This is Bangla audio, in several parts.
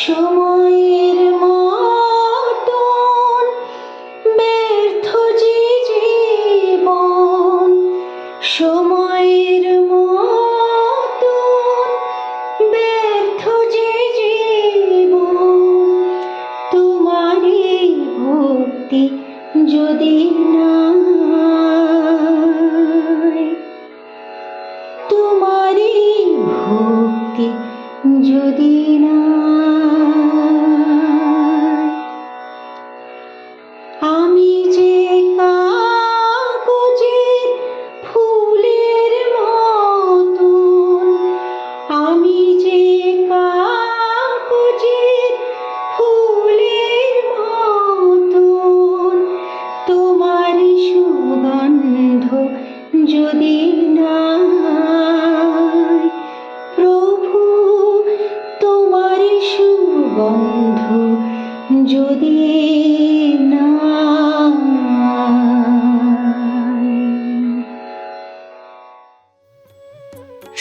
সময়ের মতন ব্যর্থ যে জীবন, সময়ের মতন ব্যর্থ যে জীবন, তোমারই ভক্তি যদি নাই, তোমারই ভক্তি যদি না, আমি যে কাগজের ফুলের মতন, আমি যে কাগজের ফুলের মতন, তোমার সুগন্ধ যদি নাই, প্রভু তোমার সুগন্ধ যদি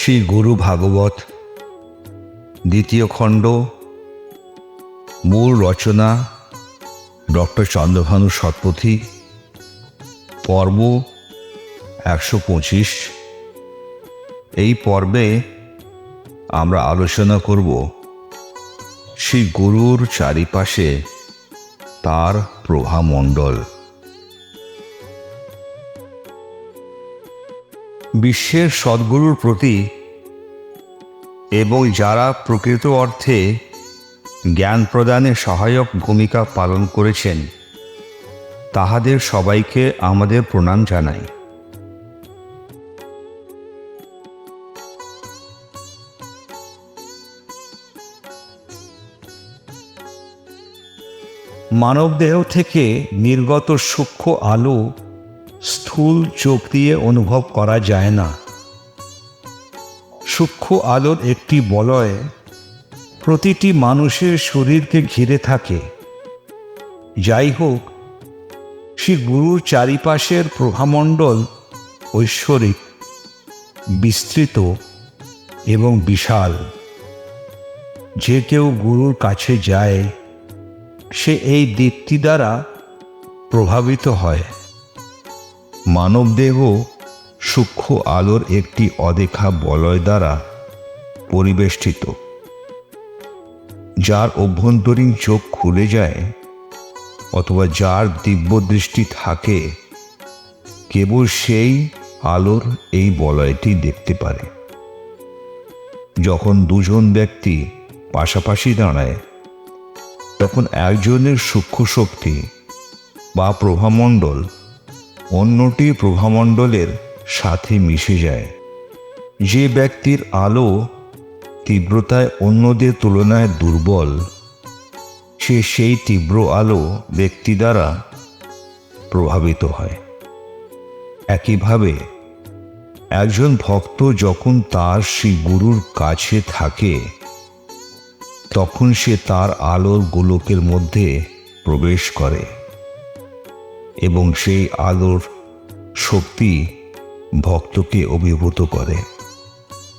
শ্রী গুরু ভাগবত দ্বিতীয় খণ্ড, মূল রচনা ডক্টর চন্দ্রভানু শতপথী, পর্ব 125। এই পর্বে আমরা আলোচনা করব শ্রী গুরুর চারিপাশে তার প্রভামণ্ডল। বিশ্বের সদ্গুরুর প্রতি এবং যারা প্রকৃত অর্থে জ্ঞান প্রদানে সহায়ক ভূমিকা পালন করেছেন, তাহাদের সবাইকে আমাদের প্রণাম জানাই। মানবদেহ থেকে নির্গত সূক্ষ্ম আলো স্থূল চোখ দিয়ে অনুভব করা যায় না। সূক্ষ্ম আলোর একটি বলয় প্রতিটি মানুষের শরীরকে ঘিরে থাকে। যাই হোক, শ্রী গুরুর চারিপাশের প্রভামণ্ডল ঐশ্বরিক, বিস্তৃত এবং বিশাল। যে কেউ গুরুর কাছে যায়, সে এই দীপ্তি দ্বারা প্রভাবিত হয়। মানবদেহ সূক্ষ্ম আলোর একটি অদেখা বলয় দ্বারা পরিবেষ্টিত। যার অভ্যন্তরীণ চোখ খুলে যায় অথবা যার দিব্যদৃষ্টি থাকে, কেবল সেই আলোর এই বলয়টি দেখতে পারে। যখন দুজন ব্যক্তি পাশাপাশি দাঁড়ায়, তখন একজনের সূক্ষ্ম শক্তি বা প্রভামণ্ডল অন্যটি প্রভামণ্ডলের সাথে মিশে যায়। যে ব্যক্তির আলো তীব্রতায় অন্যদের তুলনায় দুর্বল, সে সেই তীব্র আলো ব্যক্তি দ্বারা প্রভাবিত হয়। একইভাবে একজন ভক্ত যখন তার শ্রী গুরুর কাছে থাকে, তখন সে তার আলোর গোলকের মধ্যে প্রবেশ করে এবং সেই আলোর শক্তি ভক্তকে অভিভূত করে।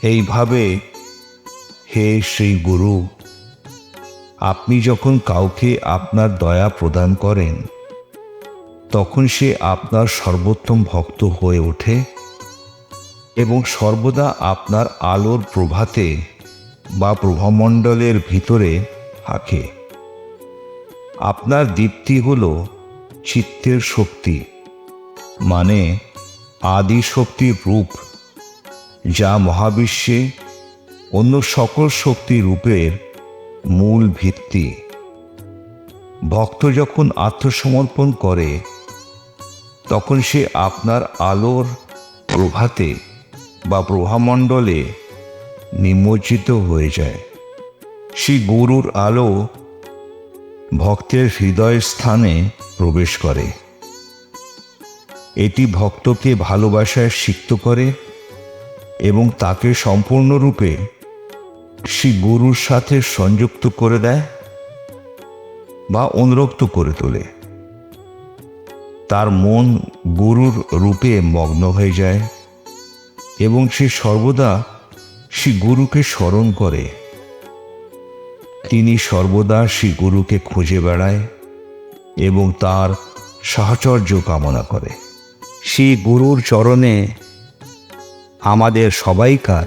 এইভাবে, হে শ্রী গুরু, আপনি যখন কাউকে আপনার দয়া প্রদান করেন, তখন সে আপনার সর্বোত্তম ভক্ত হয়ে ওঠে এবং সর্বদা আপনার আলোর প্রভাতে বা প্রভামণ্ডলের ভিতরে থাকে। আপনার দীপ্তি হল চিত্তের শক্তি, মানে আদি শক্তির রূপ, যা মহাবিশ্বে অন্য সকল শক্তি রূপের মূল ভিত্তি। ভক্ত যখন আত্মসমর্পণ করে, তখন সে আপনার আলোর প্রভাতে বা প্রভামণ্ডলে নিমজ্জিত হয়ে যায়। শ্রী গুরুর আলো ভক্তের হৃদয় স্থানে প্রবেশ করে এটি ভক্তকে ভালোবাসায় সিক্ত করে এবং তাকে সম্পূর্ণরূপে শ্রী গুরুর সাথে সংযুক্ত করে দেয় বা অনুরক্ত করে তোলে। তার মন গুরুর রূপে মগ্ন হয়ে যায় এবং সে সর্বদা শ্রী গুরুকে স্মরণ করে। তিনি সর্বদা শ্রী গুরুকে খুঁজে বেড়ায় এবং তার সাহচর্য কামনা করে। শ্রী গুরুর চরণে আমাদের সবাইকার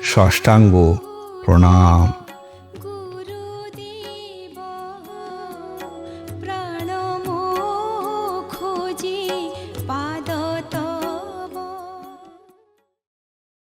সাষ্টাঙ্গ প্রণাম।